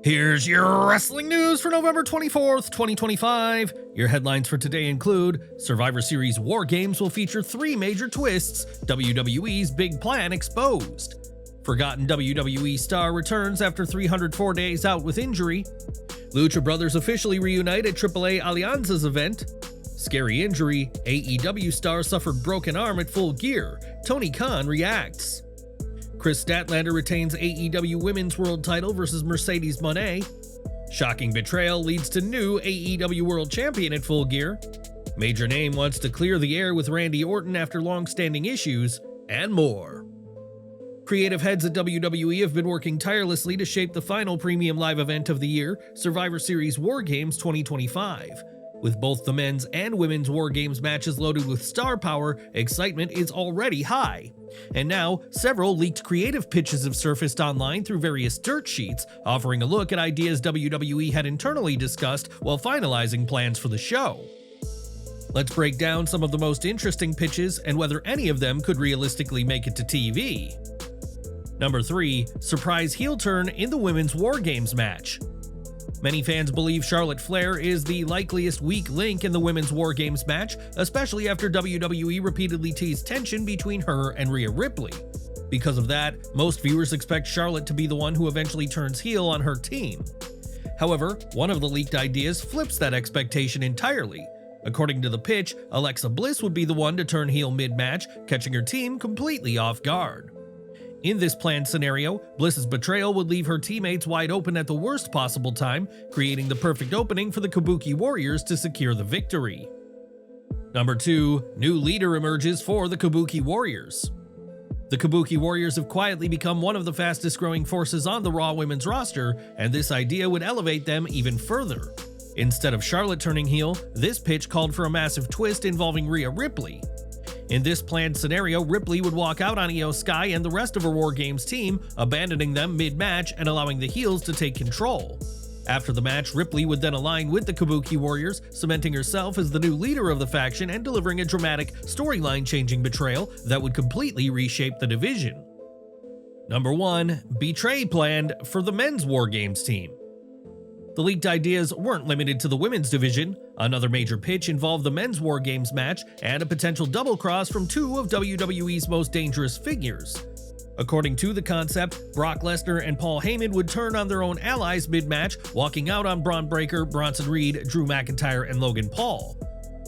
Here's your wrestling news for November 24th, 2025. Your headlines for today include Survivor Series WarGames will feature 3 major twists, WWE's big plan exposed. Forgotten WWE star returns after 304 days out with injury. Lucha brothers officially reunite at AAA Alianzas event. Scary injury, AEW star suffered broken arm at Full Gear. Tony Khan reacts. Kris Statlander retains AEW Women's World Title versus Mercedes Moné. Shocking betrayal leads to new AEW World Champion at Full Gear. Major Name wants to clear the air with Randy Orton after long-standing issues, and more. Creative heads at WWE have been working tirelessly to shape the final premium live event of the year, Survivor Series WarGames 2025. With both the men's and women's WarGames matches loaded with star power, excitement is already high. And now, several leaked creative pitches have surfaced online through various dirt sheets, offering a look at ideas WWE had internally discussed while finalizing plans for the show. Let's break down some of the most interesting pitches and whether any of them could realistically make it to TV. Number 3. Surprise heel turn in the women's WarGames match. Many fans believe Charlotte Flair is the likeliest weak link in the women's WarGames match, especially after WWE repeatedly teased tension between her and Rhea Ripley. Because of that, most viewers expect Charlotte to be the one who eventually turns heel on her team. However, one of the leaked ideas flips that expectation entirely. According to the pitch, Alexa Bliss would be the one to turn heel mid-match, catching her team completely off guard. In this planned scenario, Bliss's betrayal would leave her teammates wide open at the worst possible time, creating the perfect opening for the Kabuki Warriors to secure the victory. Number 2. New leader emerges for the Kabuki Warriors. The Kabuki Warriors have quietly become one of the fastest growing forces on the Raw women's roster, and this idea would elevate them even further. Instead of Charlotte turning heel, this pitch called for a massive twist involving Rhea Ripley. In this planned scenario, Ripley would walk out on Io Sky and the rest of her WarGames team, abandoning them mid-match and allowing the heels to take control. After the match, Ripley would then align with the Kabuki Warriors, cementing herself as the new leader of the faction and delivering a dramatic, storyline-changing betrayal that would completely reshape the division. Number 1. Betray planned for the men's WarGames team. The leaked ideas weren't limited to the women's division. Another major pitch involved the men's WarGames match and a potential double cross from 2 of WWE's most dangerous figures. According to the concept, Brock Lesnar and Paul Heyman would turn on their own allies mid-match, walking out on Braun Breaker, Bronson Reed, Drew McIntyre, and Logan Paul.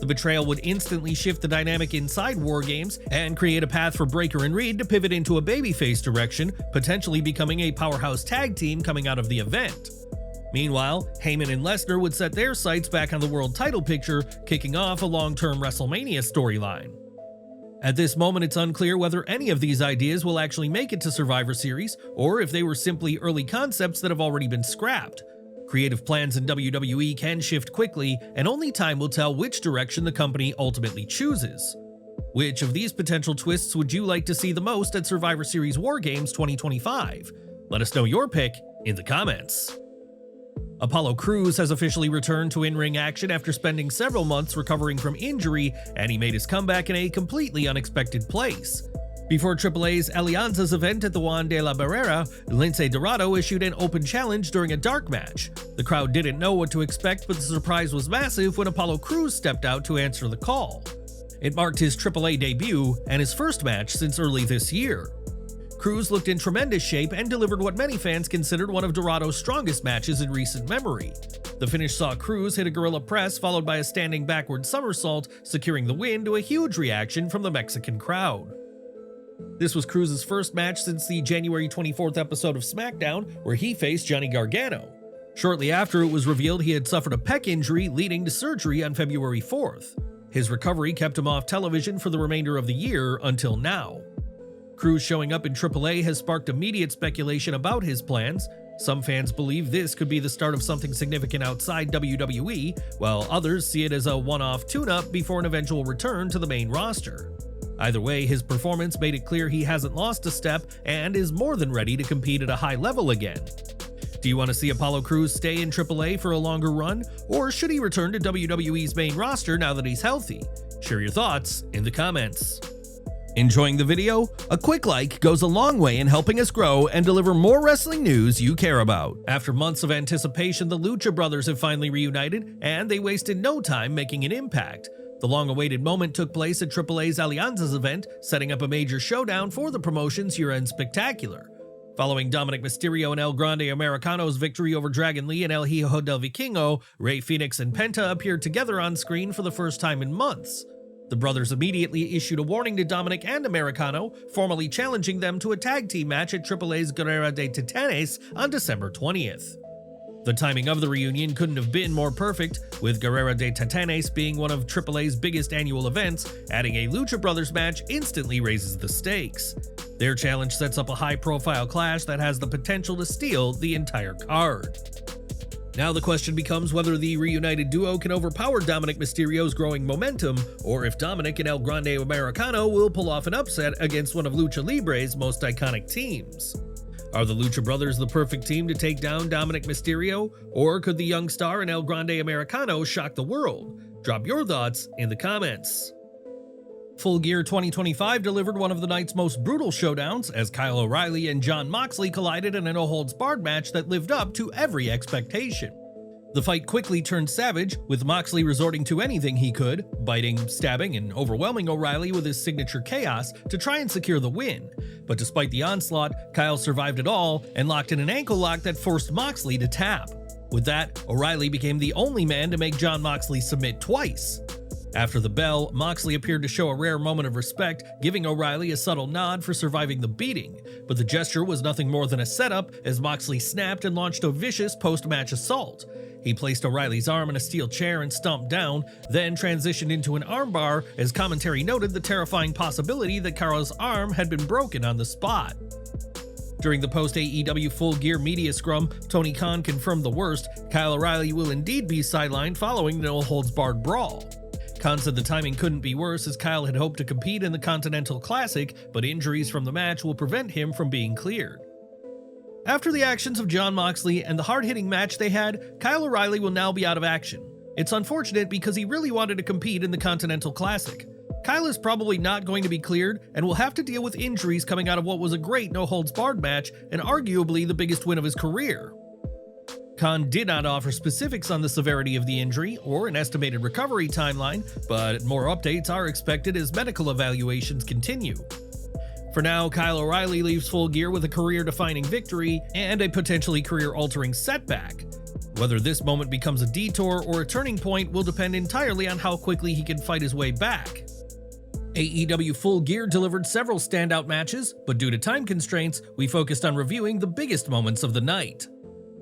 The betrayal would instantly shift the dynamic inside WarGames and create a path for Breaker and Reed to pivot into a babyface direction, potentially becoming a powerhouse tag team coming out of the event. Meanwhile, Heyman and Lesnar would set their sights back on the world title picture, kicking off a long-term WrestleMania storyline. At this moment, it's unclear whether any of these ideas will actually make it to Survivor Series, or if they were simply early concepts that have already been scrapped. Creative plans in WWE can shift quickly, and only time will tell which direction the company ultimately chooses. Which of these potential twists would you like to see the most at Survivor Series WarGames 2025? Let us know your pick in the comments. Apollo Crews has officially returned to in-ring action after spending several months recovering from injury, and he made his comeback in a completely unexpected place. Before AAA's Alianzas event at the Juan de la Barrera, Lince Dorado issued an open challenge during a dark match. The crowd didn't know what to expect, but the surprise was massive when Apollo Crews stepped out to answer the call. It marked his AAA debut and his first match since early this year. Crews looked in tremendous shape and delivered what many fans considered one of Dorado's strongest matches in recent memory. The finish saw Crews hit a gorilla press followed by a standing backward somersault, securing the win to a huge reaction from the Mexican crowd. This was Crews' first match since the January 24th episode of SmackDown, where he faced Johnny Gargano. Shortly after, it was revealed he had suffered a pec injury leading to surgery on February 4th. His recovery kept him off television for the remainder of the year until now. Crews showing up in AAA has sparked immediate speculation about his plans. Some fans believe this could be the start of something significant outside WWE, while others see it as a one-off tune-up before an eventual return to the main roster. Either way, his performance made it clear he hasn't lost a step and is more than ready to compete at a high level again. Do you want to see Apollo Crews stay in AAA for a longer run, or should he return to WWE's main roster now that he's healthy? Share your thoughts in the comments. Enjoying the video? A quick like goes a long way in helping us grow and deliver more wrestling news you care about. After months of anticipation, the Lucha brothers have finally reunited, and they wasted no time making an impact. The long-awaited moment took place at AAA's Alianzas event, setting up a major showdown for the promotion's year-end spectacular. Following Dominic Mysterio and El Grande Americano's victory over Dragon Lee and El Hijo del Vikingo, Rey Fenix and Penta appeared together on screen for the first time in months. The brothers immediately issued a warning to Dominic and Americano, formally challenging them to a tag team match at AAA's Guerrera de Titanes on December 20th. The timing of the reunion couldn't have been more perfect, with Guerrera de Titanes being one of AAA's biggest annual events. Adding a Lucha Brothers match instantly raises the stakes. Their challenge sets up a high-profile clash that has the potential to steal the entire card. Now the question becomes whether the reunited duo can overpower Dominic Mysterio's growing momentum, or if Dominic and El Grande Americano will pull off an upset against one of Lucha Libre's most iconic teams. Are the Lucha Brothers the perfect team to take down Dominic Mysterio, or could the young star and El Grande Americano shock the world? Drop your thoughts in the comments. Full Gear 2025 delivered one of the night's most brutal showdowns as Kyle O'Reilly and Jon Moxley collided in a no-holds-barred match that lived up to every expectation. The fight quickly turned savage, with Moxley resorting to anything he could, biting, stabbing, and overwhelming O'Reilly with his signature chaos to try and secure the win. But despite the onslaught, Kyle survived it all and locked in an ankle lock that forced Moxley to tap. With that, O'Reilly became the only man to make Jon Moxley submit twice. After the bell, Moxley appeared to show a rare moment of respect, giving O'Reilly a subtle nod for surviving the beating, but the gesture was nothing more than a setup as Moxley snapped and launched a vicious post-match assault. He placed O'Reilly's arm in a steel chair and stomped down, then transitioned into an armbar as commentary noted the terrifying possibility that Kyle's arm had been broken on the spot. During the post-AEW Full Gear media scrum, Tony Khan confirmed the worst: Kyle O'Reilly will indeed be sidelined following the no-holds-barred brawl. Khan said the timing couldn't be worse as Kyle had hoped to compete in the Continental Classic, but injuries from the match will prevent him from being cleared. After the actions of Jon Moxley and the hard-hitting match they had, Kyle O'Reilly will now be out of action. It's unfortunate because he really wanted to compete in the Continental Classic. Kyle is probably not going to be cleared and will have to deal with injuries coming out of what was a great no-holds-barred match and arguably the biggest win of his career. Khan did not offer specifics on the severity of the injury or an estimated recovery timeline, but more updates are expected as medical evaluations continue. For now, Kyle O'Reilly leaves Full Gear with a career-defining victory and a potentially career-altering setback. Whether this moment becomes a detour or a turning point will depend entirely on how quickly he can fight his way back. AEW Full Gear delivered several standout matches, but due to time constraints, we focused on reviewing the biggest moments of the night.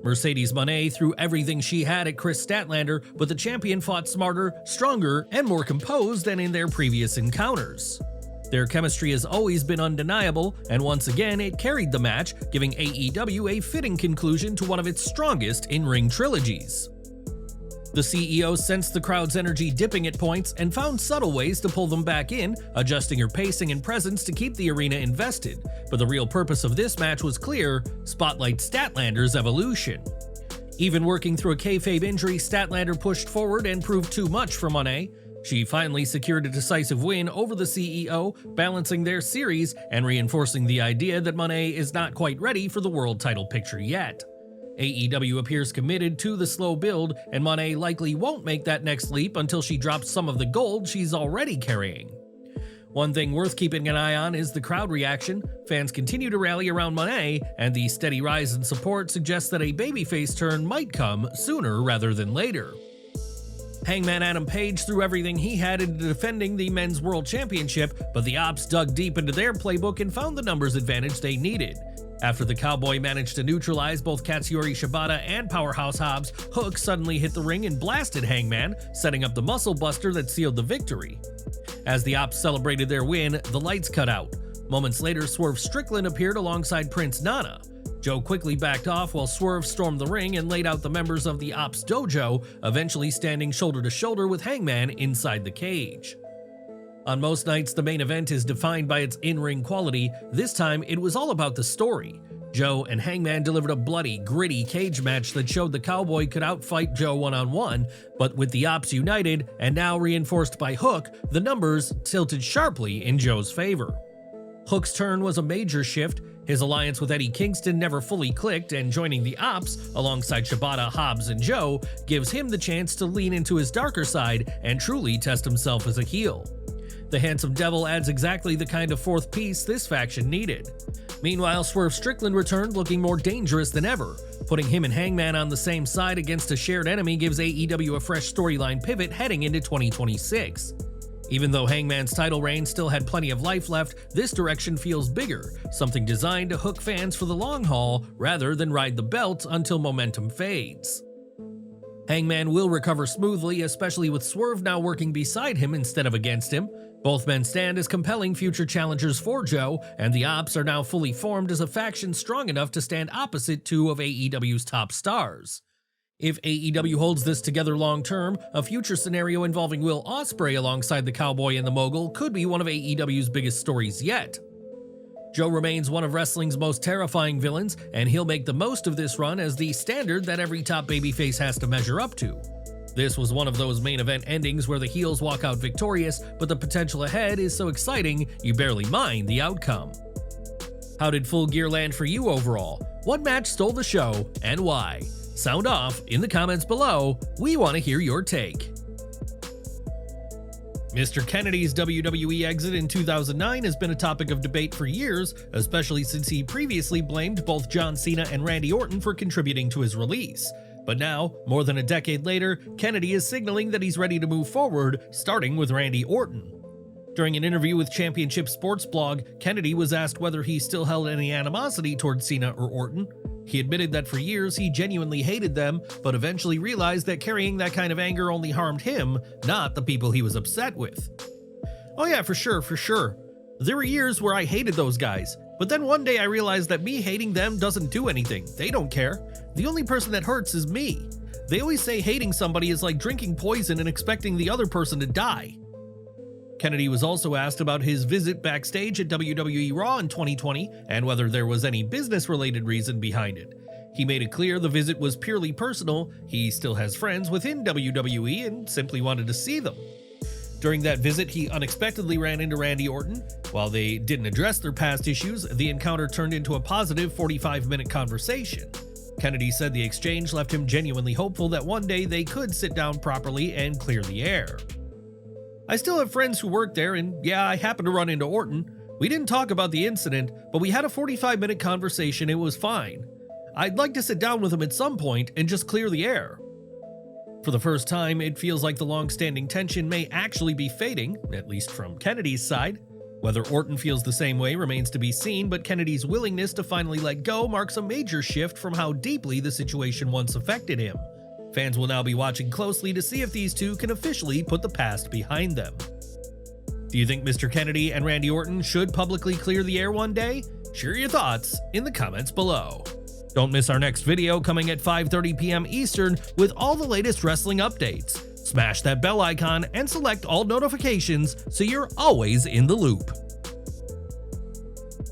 Mercedes Moné threw everything she had at Kris Statlander, but the champion fought smarter, stronger, and more composed than in their previous encounters. Their chemistry has always been undeniable, and once again it carried the match, giving AEW a fitting conclusion to one of its strongest in-ring trilogies. The CEO sensed the crowd's energy dipping at points and found subtle ways to pull them back in, adjusting her pacing and presence to keep the arena invested. But the real purpose of this match was clear: spotlight Statlander's evolution. Even working through a kayfabe injury, Statlander pushed forward and proved too much for Moné. She finally secured a decisive win over the CEO, balancing their series and reinforcing the idea that Moné is not quite ready for the world title picture yet. AEW appears committed to the slow build, and Moné likely won't make that next leap until she drops some of the gold she's already carrying. One thing worth keeping an eye on is the crowd reaction. Fans continue to rally around Moné, and the steady rise in support suggests that a babyface turn might come sooner rather than later. Hangman Adam Page threw everything he had into defending the Men's World Championship, but the Ops dug deep into their playbook and found the numbers advantage they needed. After the Cowboy managed to neutralize both Katsuyori Shibata and Powerhouse Hobbs, Hook suddenly hit the ring and blasted Hangman, setting up the muscle buster that sealed the victory. As the Ops celebrated their win, the lights cut out. Moments later, Swerve Strickland appeared alongside Prince Nana. Joe quickly backed off while Swerve stormed the ring and laid out the members of the Ops Dojo, eventually standing shoulder to shoulder with Hangman inside the cage. On most nights, the main event is defined by its in-ring quality. This time, it was all about the story. Joe and Hangman delivered a bloody, gritty cage match that showed the Cowboy could outfight Joe one-on-one, but with the Ops united, and now reinforced by Hook, the numbers tilted sharply in Joe's favor. Hook's turn was a major shift. His alliance with Eddie Kingston never fully clicked, and joining the Ops alongside Shibata, Hobbs, and Joe gives him the chance to lean into his darker side and truly test himself as a heel. The Handsome Devil adds exactly the kind of fourth piece this faction needed. Meanwhile, Swerve Strickland returned looking more dangerous than ever. Putting him and Hangman on the same side against a shared enemy gives AEW a fresh storyline pivot heading into 2026. Even though Hangman's title reign still had plenty of life left, this direction feels bigger, something designed to hook fans for the long haul rather than ride the belt until momentum fades. Hangman will recover smoothly, especially with Swerve now working beside him instead of against him. Both men stand as compelling future challengers for Joe, and the Ops are now fully formed as a faction strong enough to stand opposite two of AEW's top stars. If AEW holds this together long term, a future scenario involving Will Ospreay alongside the Cowboy and the Mogul could be one of AEW's biggest stories yet. Joe remains one of wrestling's most terrifying villains, and he'll make the most of this run as the standard that every top babyface has to measure up to. This was one of those main event endings where the heels walk out victorious, but the potential ahead is so exciting you barely mind the outcome. How did Full Gear land for you overall? What match stole the show, and why? Sound off in the comments below. We want to hear your take. Mr. Kennedy's WWE exit in 2009 has been a topic of debate for years, especially since he previously blamed both John Cena and Randy Orton for contributing to his release. But now, more than a decade later, Kennedy is signaling that he's ready to move forward, starting with Randy Orton. During an interview with Championship Sports Blog, Kennedy was asked whether he still held any animosity towards Cena or Orton. He admitted that for years he genuinely hated them, but eventually realized that carrying that kind of anger only harmed him, not the people he was upset with. Oh yeah, for sure. There were years where I hated those guys, but then one day I realized that me hating them doesn't do anything. They don't care. The only person that hurts is me. They always say hating somebody is like drinking poison and expecting the other person to die. Kennedy was also asked about his visit backstage at WWE Raw in 2020 and whether there was any business-related reason behind it. He made it clear the visit was purely personal. He still has friends within WWE and simply wanted to see them. During that visit, he unexpectedly ran into Randy Orton. While they didn't address their past issues, the encounter turned into a positive 45-minute conversation. Kennedy said the exchange left him genuinely hopeful that one day they could sit down properly and clear the air. I still have friends who work there, and yeah, I happened to run into Orton. We didn't talk about the incident, but we had a 45-minute conversation. It was fine. I'd like to sit down with him at some point and just clear the air. For the first time, it feels like the long-standing tension may actually be fading, at least from Kennedy's side. Whether Orton feels the same way remains to be seen, but Kennedy's willingness to finally let go marks a major shift from how deeply the situation once affected him. Fans will now be watching closely to see if these two can officially put the past behind them. Do you think Mr. Kennedy and Randy Orton should publicly clear the air one day? Share your thoughts in the comments below. Don't miss our next video coming at 5:30 p.m. Eastern with all the latest wrestling updates. Smash that bell icon and select all notifications so you're always in the loop.